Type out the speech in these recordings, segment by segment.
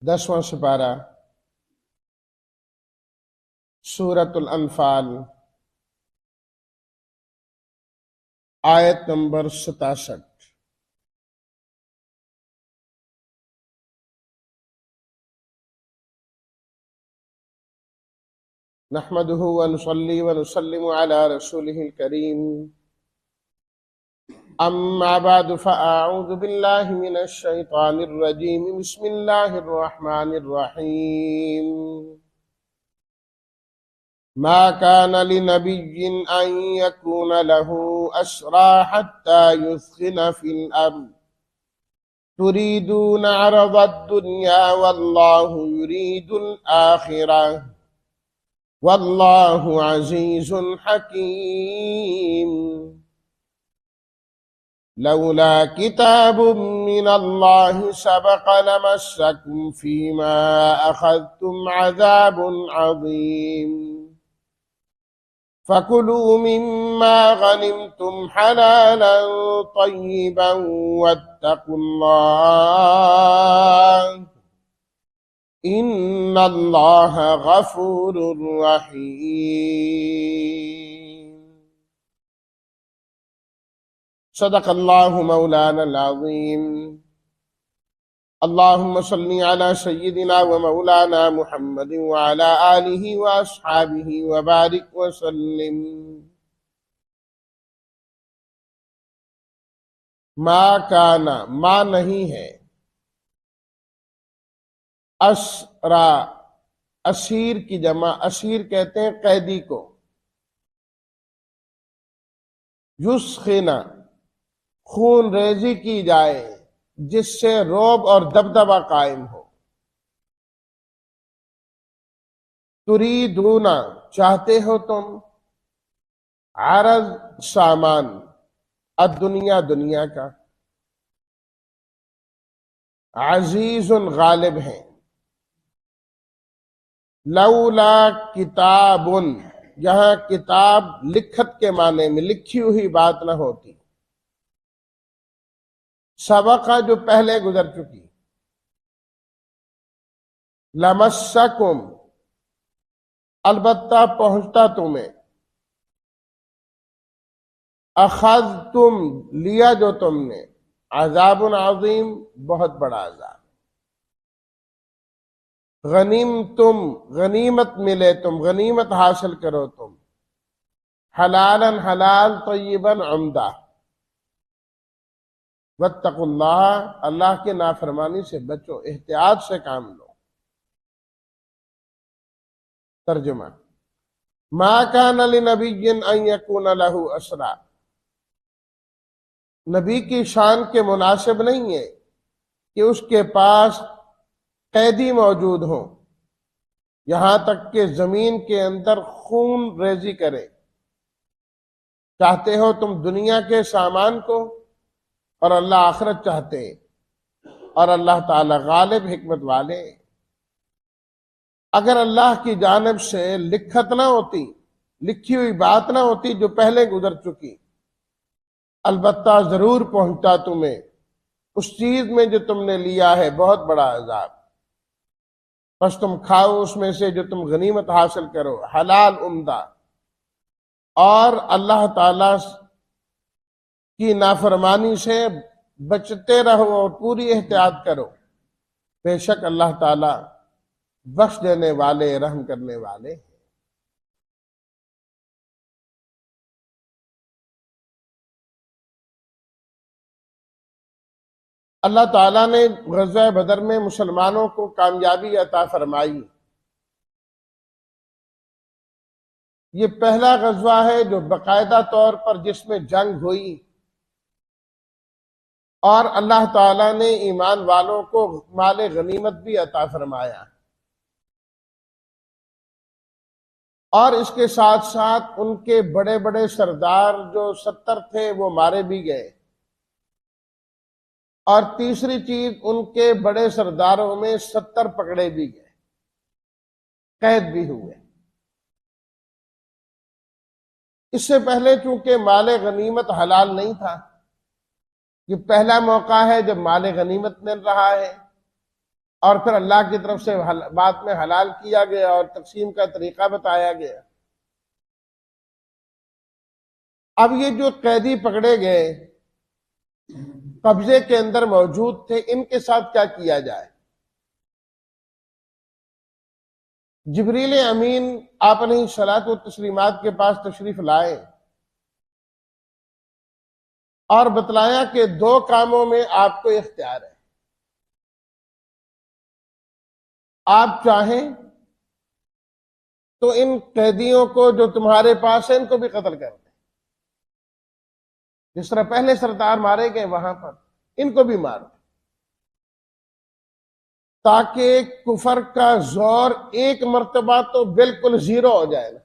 10واں سپارہ سورۃ الانفال آیت نمبر 67۔ نحمده ونصلي ونسلم على رسوله الكريم، اما بعد فاعوذ بالله من الشيطان الرجيم، بسم الله الرحمن الرحيم۔ ما كان لنبي أن يكون له أسرى حتى يثخن في الأرض تريدون عرض الدنيا والله يريد الآخرة والله عزيز حكيم۔ لولا كتاب من الله سبق لمسكم فيما أخذتم عذاب عظيم، فكلوا مما غنمتم حلالا طيبا واتقوا الله إن الله غفور رحيم۔ صدق الله مولانا العظيم۔ اللهم صل على سيدنا ومولانا محمد وعلى آله وأصحابه وبارك وسلم۔ ما کانا ما نہیں ہے، اسرا اسیر کی جمع، اسیر کہتے ہیں قیدی کو، یسخنا خون ریزی کی جائے جس سے رعب اور دبدبہ قائم ہو، تریدون چاہتے ہو تم، عرض سامان، الدنیا دنیا کا، عزیز غالب ہیں، لولا کتاب، یہاں کتاب لکھت کے معنی میں لکھی ہوئی بات نہ ہوتی، سبقہ جو پہلے گزر چکی، لمسکم البتہ پہنچتا تمہیں، اخذتم لیا جو تم نے، عذاب عظیم بہت بڑا عذاب، غنیمتم غنیمت ملے تم، غنیمت حاصل کرو تم، حلالا حلال، طیبا عمدہ، واتقوا اللہ اللہ کے نافرمانی سے بچو، احتیاط سے کام لو۔ ترجمہ، ما کان لنبی ان یکون لہ اسرا، نبی کی شان کے مناسب نہیں ہے کہ اس کے پاس قیدی موجود ہوں، یہاں تک کہ زمین کے اندر خون ریزی کرے۔ چاہتے ہو تم دنیا کے سامان کو اور اللہ آخرت چاہتے، اور اللہ تعالی غالب حکمت والے۔ اگر اللہ کی جانب سے لکھت نہ ہوتی، لکھی ہوئی بات نہ ہوتی جو پہلے گزر چکی، البتہ ضرور پہنچتا تمہیں اس چیز میں جو تم نے لیا ہے بہت بڑا عذاب، بس تم کھاؤ اس میں سے جو تم غنیمت حاصل کرو، حلال عمدہ، اور اللہ تعالی کی نافرمانی سے بچتے رہو اور پوری احتیاط کرو، بے شک اللہ تعالی بخش دینے والے، رحم کرنے والے۔ اللہ تعالیٰ نے غزوہ بدر میں مسلمانوں کو کامیابی عطا فرمائی۔ یہ پہلا غزوہ ہے جو باقاعدہ طور پر جس میں جنگ ہوئی، اور اللہ تعالیٰ نے ایمان والوں کو مال غنیمت بھی عطا فرمایا، اور اس کے ساتھ ساتھ ان کے بڑے بڑے سردار جو 70 تھے وہ مارے بھی گئے، اور تیسری چیز ان کے بڑے سرداروں میں 70 پکڑے بھی گئے، قید بھی ہوئے۔ اس سے پہلے چونکہ مال غنیمت حلال نہیں تھا، یہ پہلا موقع ہے جب مال غنیمت مل رہا ہے، اور پھر اللہ کی طرف سے بعد میں حلال کیا گیا اور تقسیم کا طریقہ بتایا گیا۔ اب یہ جو قیدی پکڑے گئے قبضے کے اندر موجود تھے، ان کے ساتھ کیا کیا جائے؟ جبریل امین آپ علیہ الصلوۃ والتسلیمات کے پاس تشریف لائے اور بتلایا کہ دو کاموں میں آپ کو اختیار ہے۔ آپ چاہیں تو ان قیدیوں کو جو تمہارے پاس ہیں ان کو بھی قتل کر دیں، جس طرح پہلے سردار مارے گئے وہاں پر ان کو بھی مار دیں، تاکہ کفر کا زور ایک مرتبہ تو بالکل زیرو ہو جائے نا،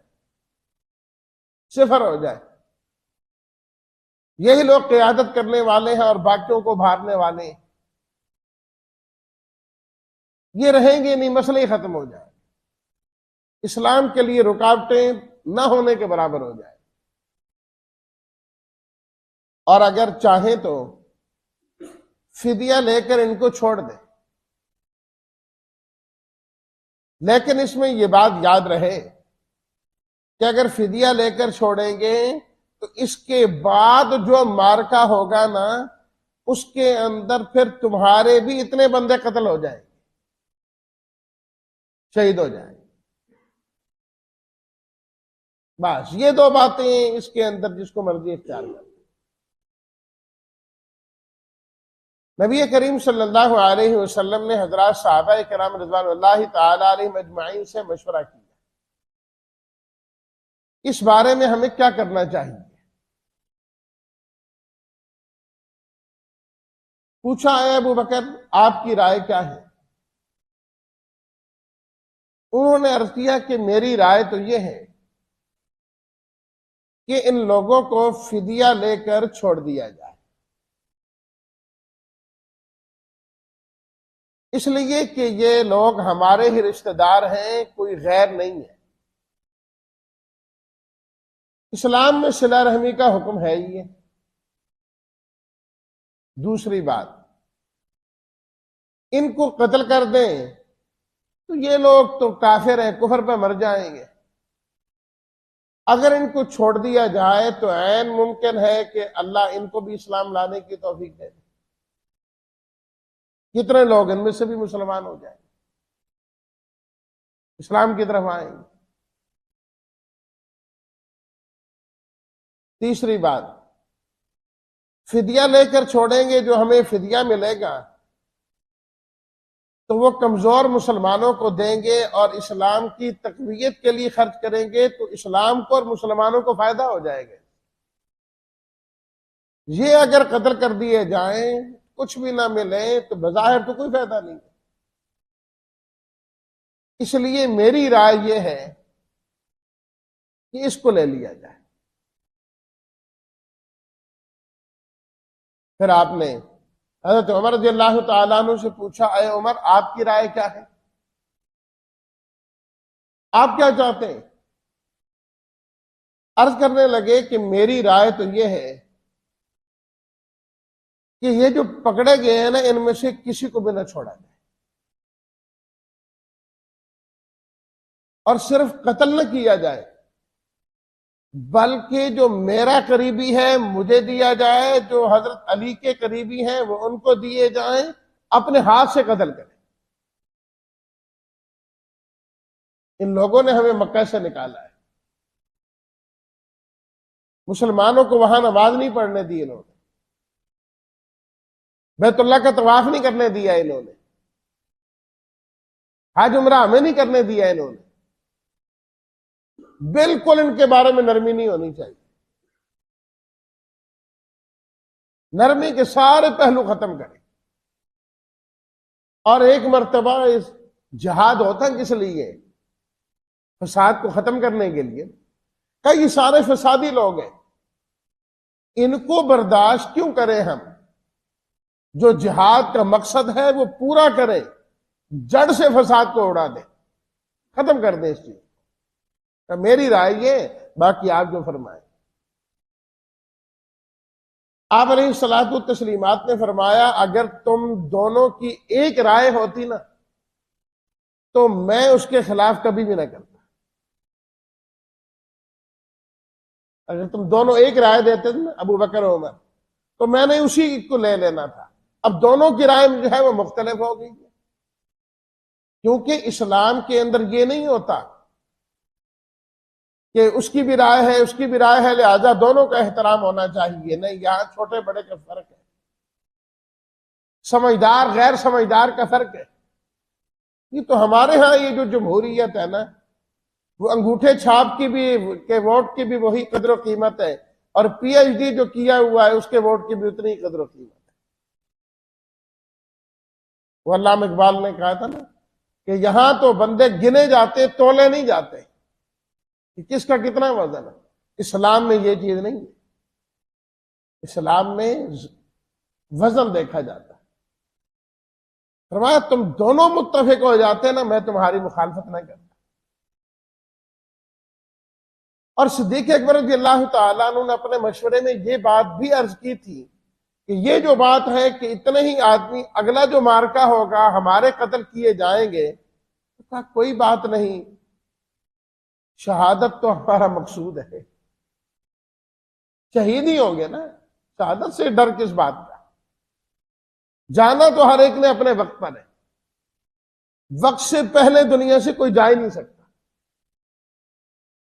صفر ہو جائے۔ یہی لوگ قیادت کرنے والے ہیں اور باقیوں کو بھارنے والے ہیں، یہ رہیں گے نہیں، مسئلہ ہی ختم ہو جائے، اسلام کے لیے رکاوٹیں نہ ہونے کے برابر ہو جائے۔ اور اگر چاہیں تو فدیہ لے کر ان کو چھوڑ دیں، لیکن اس میں یہ بات یاد رہے کہ اگر فدیہ لے کر چھوڑیں گے تو اس کے بعد جو مارکا ہوگا نا، اس کے اندر پھر تمہارے بھی اتنے بندے قتل ہو جائیں گے، شہید ہو جائیں گے۔ بس یہ دو باتیں اس کے اندر جس کو مرضی اختیار کر۔ نبی کریم صلی اللہ علیہ وسلم نے حضرات صحابہ کرام رضوان اللہ تعالی علیہم اجمعین سے مشورہ کیا اس بارے میں ہمیں کیا کرنا چاہیے۔ پوچھا اے ابو بکر آپ کی رائے کیا ہے؟ انہوں نے عرض کیا کہ میری رائے تو یہ ہے کہ ان لوگوں کو فدیہ لے کر چھوڑ دیا جائے، اس لیے کہ یہ لوگ ہمارے ہی رشتہ دار ہیں، کوئی غیر نہیں ہے۔ اسلام میں صلہ رحمی کا حکم ہے ہی ہے۔ دوسری بات، ان کو قتل کر دیں تو یہ لوگ تو کافر ہیں، کفر پہ مر جائیں گے۔ اگر ان کو چھوڑ دیا جائے تو عین ممکن ہے کہ اللہ ان کو بھی اسلام لانے کی توفیق دے دے، کتنے لوگ ان میں سے بھی مسلمان ہو جائیں، اسلام کی طرف آئیں گے۔ تیسری بات، فدیہ لے کر چھوڑیں گے، جو ہمیں فدیہ ملے گا تو وہ کمزور مسلمانوں کو دیں گے اور اسلام کی تقویت کے لیے خرچ کریں گے، تو اسلام کو اور مسلمانوں کو فائدہ ہو جائے گا۔ یہ اگر قتل کر دیے جائیں، کچھ بھی نہ ملے، تو بظاہر تو کوئی فائدہ نہیں۔ اس لیے میری رائے یہ ہے کہ اس کو لے لیا جائے۔ پھر آپ نے حضرت عمر رضی اللہ تعالیٰ عنہ سے پوچھا اے عمر آپ کی رائے کیا ہے، آپ کیا چاہتے ہیں؟ عرض کرنے لگے کہ میری رائے تو یہ ہے کہ یہ جو پکڑے گئے ہیں نا، ان میں سے کسی کو بھی نہ چھوڑا جائے، اور صرف قتل نہ کیا جائے، بلکہ جو میرا قریبی ہے مجھے دیا جائے، جو حضرت علی کے قریبی ہیں وہ ان کو دیے جائیں، اپنے ہاتھ سے قتل کریں۔ ان لوگوں نے ہمیں مکہ سے نکالا ہے، مسلمانوں کو وہاں نماز نہیں پڑھنے دی، انہوں نے بیت اللہ کا طواف نہیں کرنے دیا، انہوں نے حج عمرہ ہمیں نہیں کرنے دیا، انہوں نے بالکل ان کے بارے میں نرمی نہیں ہونی چاہیے، نرمی کے سارے پہلو ختم کریں۔ اور ایک مرتبہ اس جہاد ہوتا کس لیے؟ فساد کو ختم کرنے کے لیے۔ کئی سارے فسادی لوگ ہیں، ان کو برداشت کیوں کریں ہم؟ جو جہاد کا مقصد ہے وہ پورا کریں، جڑ سے فساد کو اڑا دیں، ختم کر دیں اس چیز۔ میری رائے یہ، باقی آپ جو فرمائیں۔ آپ علیہ الصلوۃ والتسلیمات نے فرمایا اگر تم دونوں کی ایک رائے ہوتی نا تو میں اس کے خلاف کبھی بھی نہ کرتا۔ اگر تم دونوں ایک رائے دیتے تھے نا ابو بکر و عمر، تو میں نے اسی کو لے لینا تھا۔ اب دونوں کی رائے جو ہے وہ مختلف ہو گئی، کیونکہ اسلام کے اندر یہ نہیں ہوتا کہ اس کی بھی رائے ہے اس کی بھی رائے ہے لہذا دونوں کا احترام ہونا چاہیے۔ نہیں، یہاں چھوٹے بڑے کا فرق ہے، سمجھدار غیر سمجھدار کا فرق ہے۔ یہ تو ہمارے ہاں یہ جو جمہوریت ہے نا، وہ انگوٹھے چھاپ کی بھی کے ووٹ کی بھی وہی قدر و قیمت ہے، اور پی ایچ ڈی جو کیا ہوا ہے اس کے ووٹ کی بھی اتنی قدر و قیمت ہے۔ وہ علامہ اقبال نے کہا تھا نا کہ یہاں تو بندے گنے جاتے تولے نہیں جاتے کہ کس کا کتنا وزن ہے۔ اسلام میں یہ چیز نہیں ہے، اسلام میں وزن دیکھا جاتا ہے۔ فرمایا تم دونوں متفق ہو جاتے نا میں تمہاری مخالفت نہ کرتا۔ اور صدیق اکبر رضی اللہ تعالیٰ عنہ نے اپنے مشورے میں یہ بات بھی عرض کی تھی کہ یہ جو بات ہے کہ اتنے ہی آدمی اگلا جو مارکا ہوگا ہمارے قتل کیے جائیں گے، تو کہا کوئی بات نہیں، شہادت تو ہمارا مقصود ہے، شہید ہی ہوں گے نا، شہادت سے ڈر کس بات کا؟ جانا تو ہر ایک نے اپنے وقت پر ہے، وقت سے پہلے دنیا سے کوئی جا ہی نہیں سکتا۔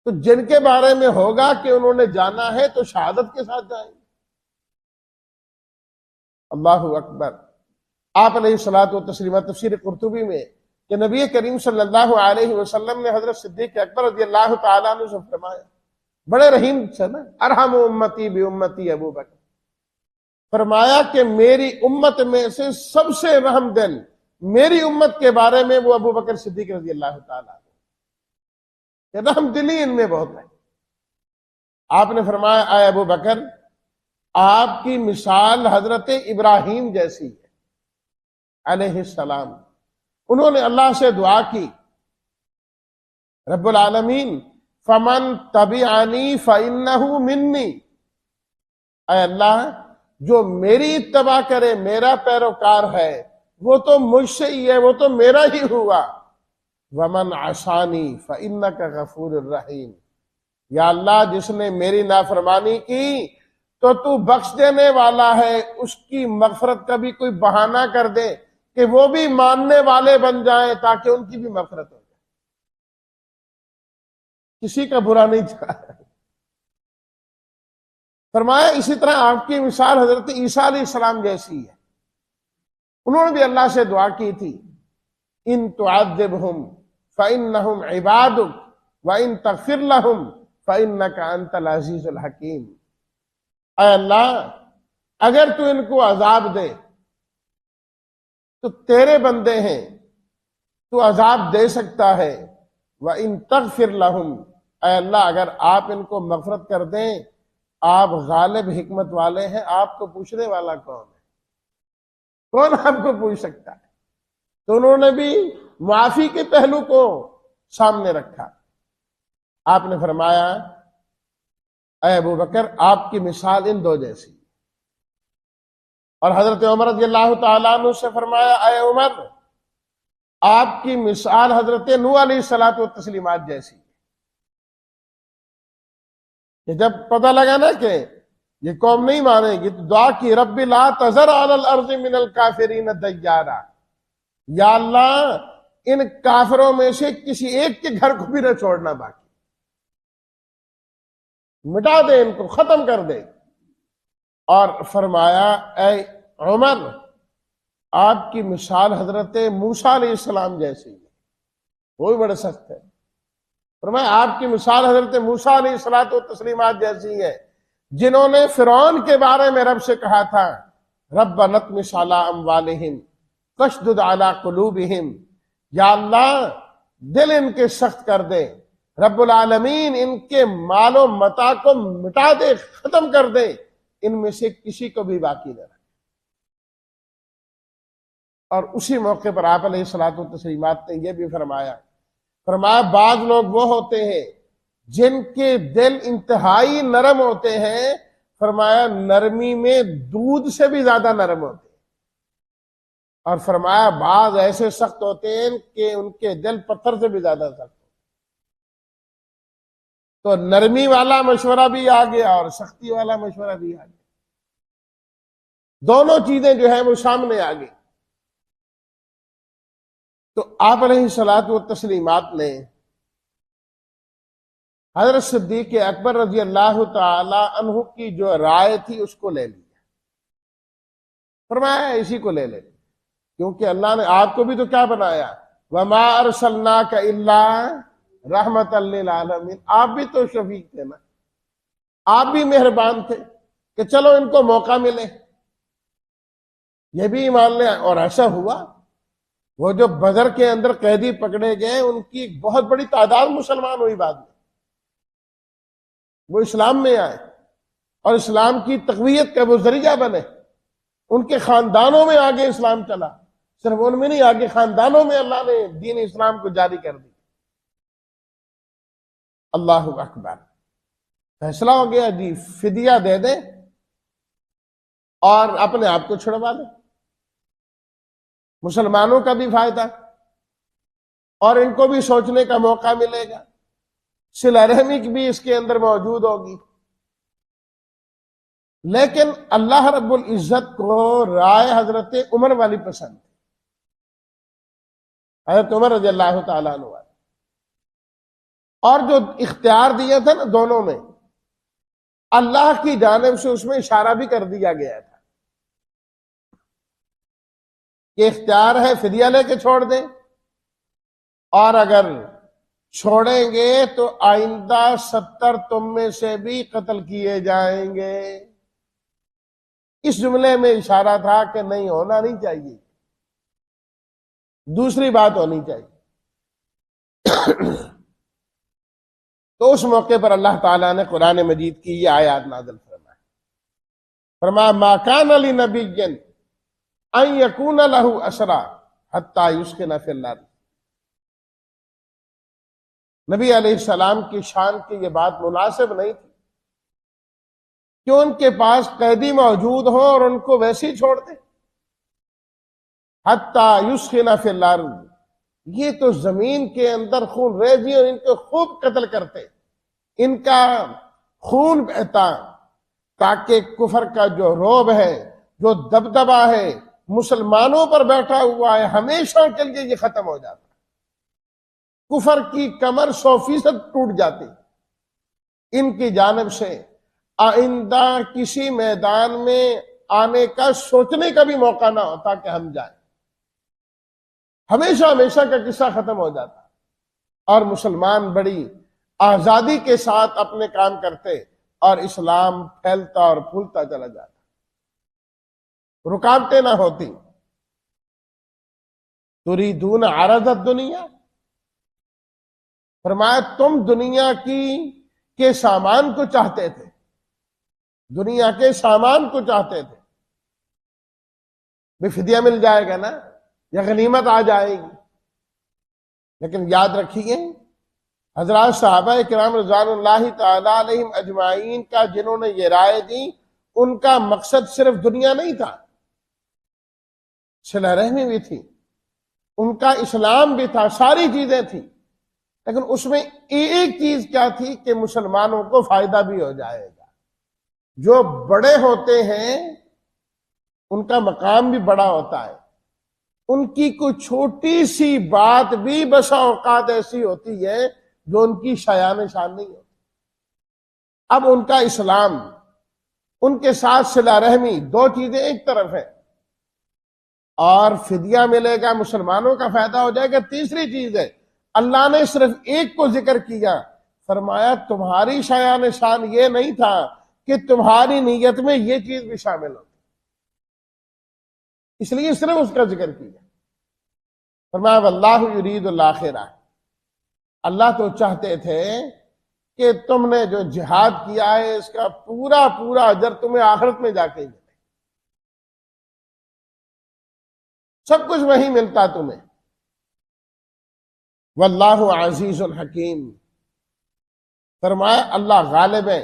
تو جن کے بارے میں ہوگا کہ انہوں نے جانا ہے تو شہادت کے ساتھ جائیں گے۔ اللہ اکبر۔ آپ علیہ الصلوۃ والتسلیم تفسیر قرطبی میں کہ نبی کریم صلی اللہ علیہ وسلم نے حضرت صدیق اکبر رضی اللہ تعالیٰ عنہ سے فرمایا، بڑے رحیم سے نا، ارحم امتی بامتی ابو بکر، فرمایا کہ میری امت میں سے سب سے رحم دل میری امت کے بارے میں وہ ابو بکر صدیق رضی اللہ تعالیٰ عنہ، رحم دلی ان میں بہت ہے۔ آپ نے فرمایا اے ابو بکر، آپ کی مثال حضرت ابراہیم جیسی ہے علیہ السلام۔ انہوں نے اللہ سے دعا کی، رب العالمین فمن تبعنی فإنہ منی، اے اللہ جو میری اتباع کرے میرا پیروکار ہے وہ تو مجھ سے ہی ہے، وہ تو میرا ہی ہوا۔ ومن عصانی فإنک غفور الرحیم، یا اللہ جس نے میری نافرمانی کی تو تو بخش دینے والا ہے، اس کی مغفرت کا بھی کوئی بہانہ کر دے کہ وہ بھی ماننے والے بن جائیں تاکہ ان کی بھی مغفرت ہو جائے۔ کسی کا برا نہیں چاہا۔ فرمایا اسی طرح آپ کی مثال حضرت عیسیٰ علیہ السلام جیسی ہے، انہوں نے بھی اللہ سے دعا کی تھی، ان تعذبہم فإنہم عبادک وإن تغفر لہم فإنک انت العزیز الحکیم، اے اللہ اگر تو ان کو عذاب دے تو تیرے بندے ہیں، تو عذاب دے سکتا ہے، وَإِن تَغْفِرْ لَهُمْ، اے اللہ اگر آپ ان کو مغفرت کر دیں آپ غالب حکمت والے ہیں، آپ کو پوچھنے والا کون ہے؟ کون آپ کو پوچھ سکتا ہے؟ تو انہوں نے بھی معافی کے پہلو کو سامنے رکھا۔ آپ نے فرمایا اے ابو بکر آپ کی مثال ان دو جیسی، اور حضرت عمر رضی اللہ تعالیٰ عنہ سے فرمایا اے عمر آپ کی مثال حضرت نوح علیہ الصلوۃ والتسلیمات جیسی، کہ جب پتہ لگا نا کہ یہ قوم نہیں مانے گی تو دعا کی رب لا تذر علی الارض من الکافرین دیارا، یا اللہ ان کافروں میں سے کسی ایک کے گھر کو بھی نہ چھوڑنا باقی، مٹا دے ان کو، ختم کر دے۔ اور فرمایا اے عمر آپ کی مثال حضرت موسیٰ علیہ السلام جیسی ہے، وہ بھی بڑے سخت ہے۔ فرمایا آپ کی مثال حضرت موسیٰ علیہ الصلوۃ والتسلیمات جیسی ہے، جنہوں نے فرعون کے بارے میں رب سے کہا تھا ربنا اطمس علی اموالہم واشدد علی قلوبہم، یا اللہ دل ان کے سخت کر دے، رب العالمین ان کے مال و متاع کو مٹا دے، ختم کر دے، ان میں سے کسی کو بھی باقی نہ رکھے۔ اور اسی موقع پر آپ علیہ الصلوۃ والتسلیمات نے یہ بھی فرمایا بعض لوگ وہ ہوتے ہیں جن کے دل انتہائی نرم ہوتے ہیں، فرمایا نرمی میں دودھ سے بھی زیادہ نرم ہوتے ہیں۔ اور فرمایا بعض ایسے سخت ہوتے ہیں کہ ان کے دل پتھر سے بھی زیادہ سخت. تو نرمی والا مشورہ بھی آ گیا اور سختی والا مشورہ بھی آ گیا. دونوں چیزیں جو ہیں وہ سامنے آ گئی. تو آپ علیہ الصلوۃ والتسلیمات نے حضرت صدیق اکبر رضی اللہ تعالی عنہ کی جو رائے تھی اس کو لے لیا. فرمایا اسی کو لے لے, کیونکہ اللہ نے آپ کو بھی تو کیا بنایا, وَمَا أَرْسَلْنَاكَ إِلَّا رَحْمَةً لِّلْعَالَمِينَ. آپ بھی تو شفیق تھے نا, آپ بھی مہربان تھے کہ چلو ان کو موقع ملے, یہ بھی ایمان لے. اور ایسا ہوا, وہ جو بدر کے اندر قیدی پکڑے گئے ان کی ایک بہت بڑی تعداد مسلمان ہوئی بعد میں, وہ اسلام میں آئے اور اسلام کی تقویت کا وہ ذریعہ بنے. ان کے خاندانوں میں آگے اسلام چلا, صرف ان میں نہیں, آگے خاندانوں میں اللہ نے دین اسلام کو جاری کر دی. اللہ اکبر. فیصلہ ہو گیا جی فدیہ دے دیں اور اپنے آپ کو چھڑوا دیں, مسلمانوں کا بھی فائدہ اور ان کو بھی سوچنے کا موقع ملے گا, صلہ رحمی بھی اس کے اندر موجود ہوگی. لیکن اللہ رب العزت کو رائے حضرت عمر والی پسند, حضرت عمر رضی اللہ تعالیٰ عنہ, اور جو اختیار دیا تھا نا دونوں میں, اللہ کی جانب سے اس میں اشارہ بھی کر دیا گیا تھا کہ اختیار ہے فدیہ لے کے چھوڑ دیں, اور اگر چھوڑیں گے تو آئندہ 70 تم میں سے بھی قتل کیے جائیں گے. اس جملے میں اشارہ تھا کہ نہیں, ہونا نہیں چاہیے, دوسری بات ہونی چاہیے. تو اس موقع پر اللہ تعالیٰ نے قرآن مجید کی یہ آیات نازل فرمایا ما کان لنبی ان یکون لہ اسرا حتی یسکن فی الارض. نبی علیہ السلام کی شان کی یہ بات مناسب نہیں تھی کہ ان کے پاس قیدی موجود ہوں اور ان کو ویسے ہی چھوڑ دیں. حتی یسکن فی الارض, یہ تو زمین کے اندر خون ریزی اور ان کو خوب قتل کرتے, ان کا خون بہتا, تاکہ کفر کا جو رعب ہے, جو دبدبا ہے مسلمانوں پر بیٹھا ہوا ہے, ہمیشہ کے لیے یہ ختم ہو جاتا. کفر کی کمر 100% ٹوٹ جاتی. ان کی جانب سے آئندہ کسی میدان میں آنے کا سوچنے کا بھی موقع نہ ہوتا کہ ہم جائیں. ہمیشہ ہمیشہ کا قصہ ختم ہو جاتا اور مسلمان بڑی آزادی کے ساتھ اپنے کام کرتے اور اسلام پھیلتا اور پھولتا چلا جاتا, رکاوٹیں نہ ہوتی. تریدون عرض الدنیا, فرمایا تم دنیا کے سامان کو چاہتے تھے, دنیا کے سامان کو چاہتے تھے. بھی فدیہ مل جائے گا نا, یا غنیمت آ جائے گی. لیکن یاد رکھیے حضرات صحابہ کرام رضوان اللہ تعالی علیہم اجمعین کا جنہوں نے یہ رائے دی, ان کا مقصد صرف دنیا نہیں تھا, صلہ رحمی بھی تھی, ان کا اسلام بھی تھا, ساری چیزیں تھیں. لیکن اس میں ایک چیز کیا تھی کہ مسلمانوں کو فائدہ بھی ہو جائے گا. جو بڑے ہوتے ہیں ان کا مقام بھی بڑا ہوتا ہے, ان کی کوئی چھوٹی سی بات بھی بسا اوقات ایسی ہوتی ہے جو ان کی شایان شان نہیں ہوتی. اب ان کا اسلام, ان کے ساتھ صلہ رحمی, دو چیزیں ایک طرف ہیں, اور فدیہ ملے گا, مسلمانوں کا فائدہ ہو جائے گا. تیسری چیز ہے, اللہ نے صرف ایک کو ذکر کیا, فرمایا تمہاری شایان شان یہ نہیں تھا کہ تمہاری نیت میں یہ چیز بھی شامل ہو, اس لیے صرف اس کا ذکر کیا. فرمایا واللہ یرید الآخرہ, اللہ تو چاہتے تھے کہ تم نے جو جہاد کیا ہے اس کا پورا پورا اجر تمہیں آخرت میں جا کے ملے, سب کچھ وہی ملتا تمہیں. واللہ عزیز الحکیم, فرمایا اللہ غالب ہے,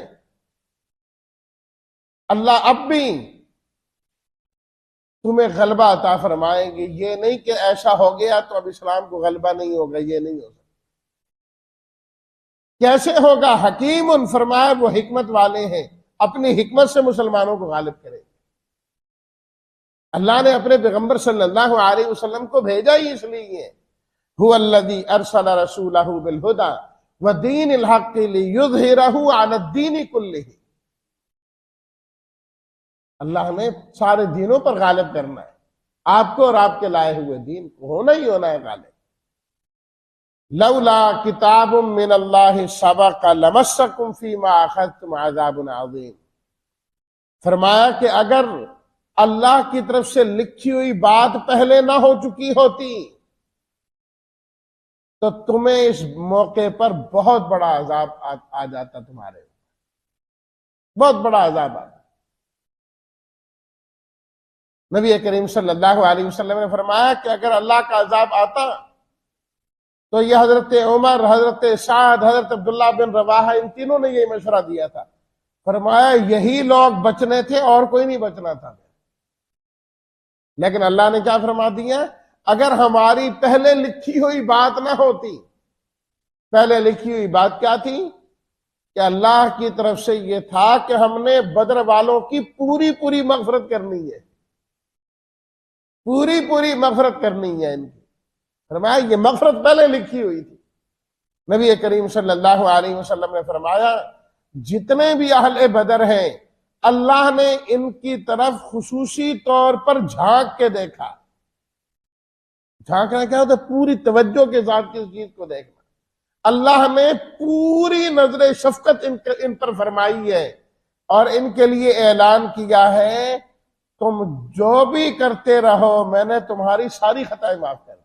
اللہ اب بھی تمہیں غلبہ عطا فرمائیں گے. یہ نہیں کہ ایسا ہو گیا تو اب اسلام کو غلبہ نہیں ہوگا، یہ نہیں ہوگا. کیسے ہوگا؟ حکیم، فرمایا وہ حکمت والے ہیں، اپنی حکمت سے مسلمانوں کو غالب کریں. اللہ نے اپنے پیغمبر صلی اللہ علیہ وسلم کو بھیجا ہی اس لیے. هو الذی ارسل رسولہ بالہدی ودین الحق لیظہرہ علی الدین کلہ. اللہ نے سارے دینوں پر غالب کرنا ہے، آپ کو اور آپ کے لائے ہوئے دین کو ہونا ہی ہونا ہے غالب. لولا کتاب من اللہ سبق لمسکم فیما اخذتم عذاب عظیم. فرمایا کہ اگر اللہ کی طرف سے لکھی ہوئی بات پہلے نہ ہو چکی ہوتی تو تمہیں اس موقع پر بہت بڑا عذاب آ جاتا، تمہارے بہت بڑا عذاب آتا. نبی کریم صلی اللہ علیہ وسلم نے فرمایا کہ اگر اللہ کا عذاب آتا تو یہ حضرت عمر، حضرت سعد، حضرت عبداللہ بن رواحہ، ان تینوں نے یہ مشورہ دیا تھا. فرمایا یہی لوگ بچنے تھے اور کوئی نہیں بچنا تھا. لیکن اللہ نے کیا فرما دیا؟ اگر ہماری پہلے لکھی ہوئی بات نہ ہوتی. پہلے لکھی ہوئی بات کیا تھی؟ کہ اللہ کی طرف سے یہ تھا کہ ہم نے بدر والوں کی پوری مغفرت کرنی ہے، پوری مغفرت کرنی ہے ان کی. فرمایا یہ مغفرت پہلے لکھی ہوئی تھی. نبی کریم صلی اللہ علیہ وسلم نے فرمایا جتنے بھی اہل بدر ہیں اللہ نے ان کی طرف خصوصی طور پر جھانک کے دیکھا. جھانکنا کیا ہوتا ہے؟ پوری توجہ کے ساتھ کسی چیز کو دیکھنا. اللہ نے پوری نظر شفقت ان پر فرمائی ہے اور ان کے لیے اعلان کیا ہے تم جو بھی کرتے رہو میں نے تمہاری ساری خطائیں معاف کر دی.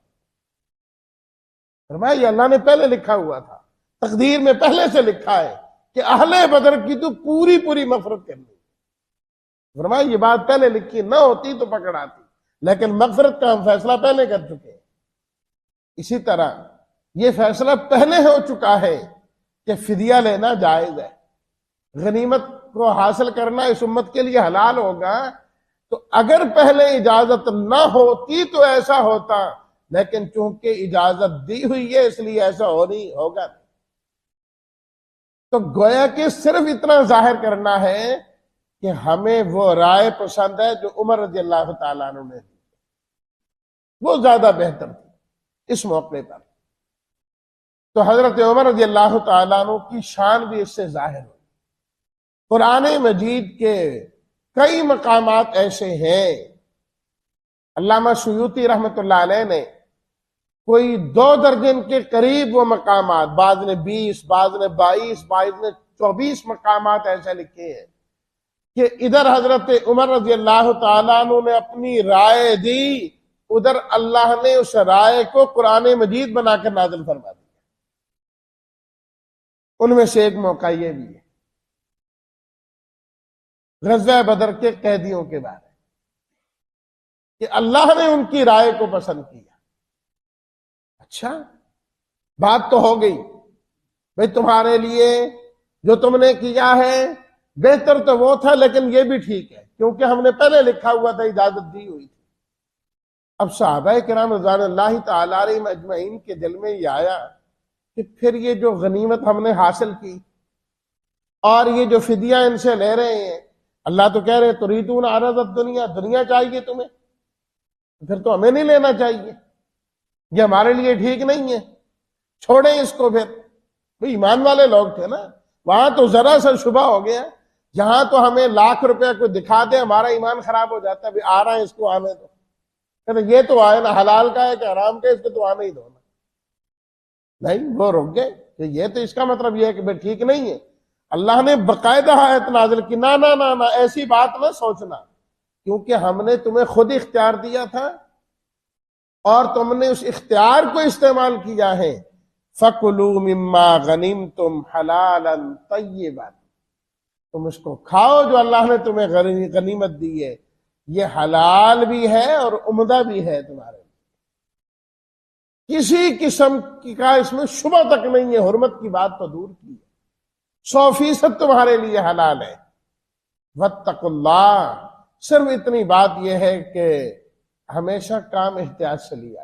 فرمایا یہ اللہ نے پہلے لکھا ہوا تھا، تقدیر میں پہلے سے لکھا ہے کہ اہل بدر کی تو پوری مغفرت کرنی. فرمایا یہ بات پہلے لکھی نہ ہوتی تو پکڑ آتی، لیکن مغفرت کا ہم فیصلہ پہلے کر چکے ہیں. اسی طرح یہ فیصلہ پہلے ہو چکا ہے کہ فدیہ لینا جائز ہے. غنیمت کو حاصل کرنا اس امت کے لیے حلال ہوگا. تو اگر پہلے اجازت نہ ہوتی تو ایسا ہوتا، لیکن چونکہ اجازت دی ہوئی ہے اس لیے ایسا ہوگا. تو گویا کہ صرف اتنا ظاہر کرنا ہے کہ ہمیں وہ رائے پسند ہے جو عمر رضی اللہ تعالیٰ عنہ نے دی، وہ زیادہ بہتر تھی اس موقع پر. تو حضرت عمر رضی اللہ تعالیٰ عنہ کی شان بھی اس سے ظاہر ہوئی. قرآن مجید کے کئی مقامات ایسے ہیں. علامہ سیوطی رحمۃ اللہ علیہ نے کوئی 2 درجن کے قریب وہ مقامات، بعض نے 20، بعض نے 22، بعض نے 24 مقامات ایسے لکھے ہیں کہ ادھر حضرت عمر رضی اللہ تعالیٰ عنہ نے اپنی رائے دی، ادھر اللہ نے اس رائے کو قرآن مجید بنا کر نازل فرما دیا. ان میں سے ایک موقع یہ بھی ہے غزوہ بدر کے قیدیوں کے بارے کہ اللہ نے ان کی رائے کو پسند کیا. اچھا بات تو ہو گئی بھئی تمہارے لیے جو تم نے کیا ہے بہتر تو وہ تھا، لیکن یہ بھی ٹھیک ہے کیونکہ ہم نے پہلے لکھا ہوا تھا، اجازت دی ہوئی تھی. اب صحابہ کرام رضوان اللہ تعالی علیہم اجمعین کے دل میں یہ آیا کہ پھر یہ جو غنیمت ہم نے حاصل کی اور یہ جو فدیہ ان سے لے رہے ہیں، اللہ تو کہہ رہے تریدون عرض الدنیا، دنیا چاہیے تمہیں، پھر تو ہمیں نہیں لینا چاہیے، یہ ہمارے لیے ٹھیک نہیں ہے، چھوڑیں اس کو. پھر بھئی ایمان والے لوگ تھے نا، وہاں تو ذرا سا شبہ ہو گیا، جہاں تو ہمیں لاکھ روپے کو دکھا دے ہمارا ایمان خراب ہو جاتا ہے. بھی آ رہا ہے اس کو آنے دو، کہتے یہ تو آئے نا حلال کا ہے کہ حرام کا ہے، اس کو تو آنے ہی دو نا. نہیں، وہ رک گئے کہ یہ تو اس کا مطلب یہ ہے کہ بھئی ٹھیک نہیں ہے. اللہ نے باقاعدہ آیت نازل کی، نہ ایسی بات نہ سوچنا، کیونکہ ہم نے تمہیں خود اختیار دیا تھا اور تم نے اس اختیار کو استعمال کیا ہے. فَكُلُوا مِمَّا غَنِمْتُمْ حَلَالًا طَيِّبًا، تم اس کو کھاؤ جو اللہ نے تمہیں غنیمت دی ہے، یہ حلال بھی ہے اور عمدہ بھی ہے تمہارے لیے، کسی قسم کا اس میں شبہ تک نہیں ہے. حرمت کی بات تو دور کی ہے، 100% تمہارے لیے حلال ہے. وَاتَّقُوا اللَّهَ، صرف اتنی بات یہ ہے کہ ہمیشہ کام احتیاط سے لیا۔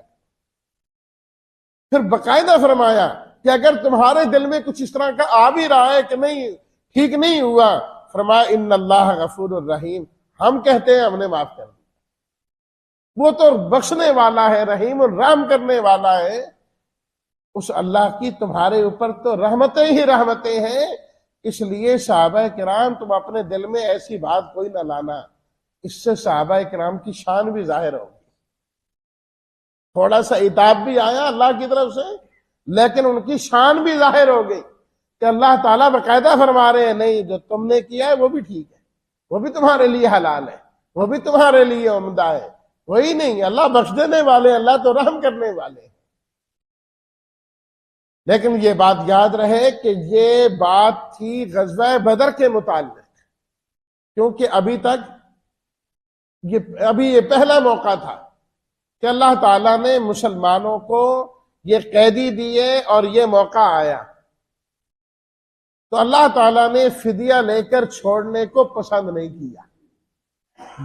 پھر باقاعدہ فرمایا کہ اگر تمہارے دل میں کچھ اس طرح کا آ بھی رہا ہے کہ نہیں ٹھیک نہیں ہوا، فرمایا ان اللہ غفور الرحیم، ہم کہتے ہیں ہم نے معاف کر دیا، وہ تو بخشنے والا ہے، رحیم الرحم کرنے والا ہے۔ اس اللہ کی تمہارے اوپر تو رحمتیں ہی رحمتیں ہیں، اس لیے صحابہ کرام تم اپنے دل میں ایسی بات کوئی نہ لانا، اس سے صحابہ کرام کی شان بھی ظاہر ہوگی۔ تھوڑا سا عتاب بھی آیا اللہ کی طرف سے، لیکن ان کی شان بھی ظاہر ہو گئی کہ اللہ تعالیٰ باقاعدہ فرما رہے ہیں نہیں جو تم نے کیا ہے وہ بھی ٹھیک ہے، وہ بھی تمہارے لیے حلال ہے، وہ بھی تمہارے لیے عمدہ ہے، وہی نہیں، اللہ بخش دینے والے، اللہ تو رحم کرنے والے ہیں۔ لیکن یہ بات یاد رہے کہ یہ بات تھی غزوہ بدر کے متعلق، کیونکہ ابھی تک یہ پہلا موقع تھا کہ اللہ تعالیٰ نے مسلمانوں کو یہ قیدی دیے اور یہ موقع آیا، تو اللہ تعالیٰ نے فدیہ لے کر چھوڑنے کو پسند نہیں کیا۔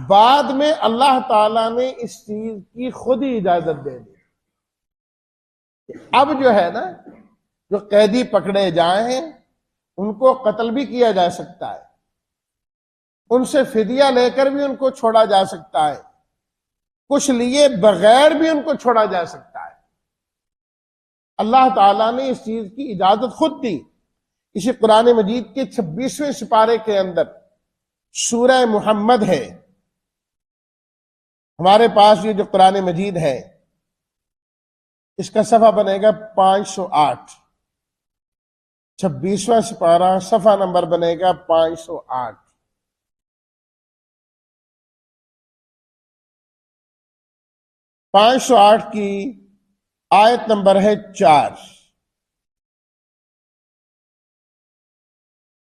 بعد میں اللہ تعالیٰ نے اس چیز کی خود ہی اجازت دے دی۔ اب جو ہے نا، جو قیدی پکڑے جائیں ان کو قتل بھی کیا جا سکتا ہے، ان سے فدیہ لے کر بھی ان کو چھوڑا جا سکتا ہے، کچھ لیے بغیر بھی ان کو چھوڑا جا سکتا ہے۔ اللہ تعالیٰ نے اس چیز کی اجازت خود دی۔ اسی قرآن مجید کے 26ویں سپارے کے اندر سورہ محمد ہے، ہمارے پاس یہ جو قرآن مجید ہے اس کا صفحہ بنے گا 508، 26واں سپارہ صفحہ نمبر بنے گا 508۔ پانچ سو آٹھ کی آیت نمبر ہے 4۔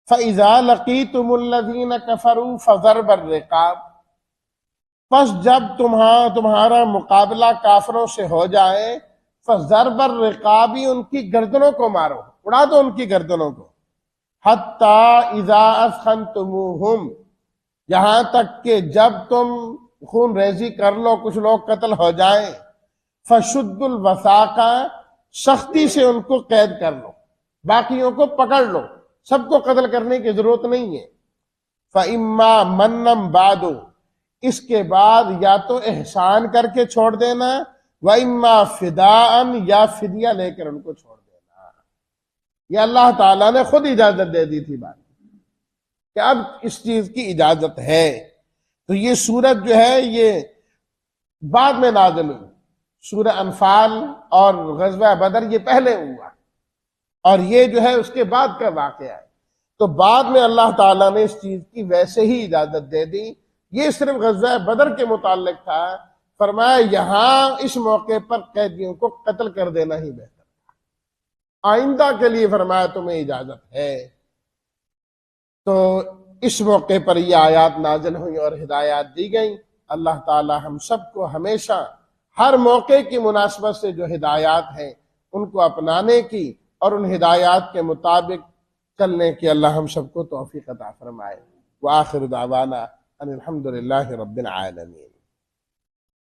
فَإِذَا لَقِيتُمُ الَّذِينَ كَفَرُوا فَضَرْبَ الرِّقَابِ، پس جب تمہارا مقابلہ کافروں سے ہو جائے، فَضَرْبَ الرِّقَابِ، ان کی گردنوں کو مارو، اڑا دو ان کی گردنوں کو، حَتَّى إِذَا أَثْخَنْتُمُوهُمْ، یہاں تک کہ جب تم خون ریزی کر لو، کچھ لوگ قتل ہو جائیں، فَشُدُّ الْوَثَاقَ، سختی سے ان کو قید کر لو، باقیوں کو پکڑ لو، سب کو قتل کرنے کی ضرورت نہیں ہے۔ فَإِمَّا مَنًّا بَعْدُ، اس کے بعد یا تو احسان کر کے چھوڑ دینا، وَإِمَّا فِدَاءً، یا فدیہ لے کر ان کو چھوڑ دینا۔ یہ اللہ تعالیٰ نے خود اجازت دے دی تھی بات کہ اب اس چیز کی اجازت ہے۔ تو یہ سورت جو ہے یہ بعد میں نازل ہوئی، سورہ انفال اور غزوہ بدر یہ پہلے ہوا، اور یہ جو ہے اس کے بعد کا واقعہ ہے۔ تو بعد میں اللہ تعالیٰ نے اس چیز کی ویسے ہی اجازت دے دی۔ یہ صرف غزوہ بدر کے متعلق تھا، فرمایا یہاں اس موقع پر قیدیوں کو قتل کر دینا ہی بہتر تھا، آئندہ کے لیے فرمایا تمہیں اجازت ہے۔ تو اس موقع پر یہ آیات نازل ہوئی اور ہدایات دی گئیں۔ اللہ تعالی ہم سب کو ہمیشہ ہر موقع کی مناسبت سے جو ہدایات ہیں ان کو اپنانے کی اور ان ہدایات کے مطابق چلنے کی اللہ ہم سب کو توفیق عطا فرمائے۔ وآخر دعوانا ان الحمد للہ رب العالمین۔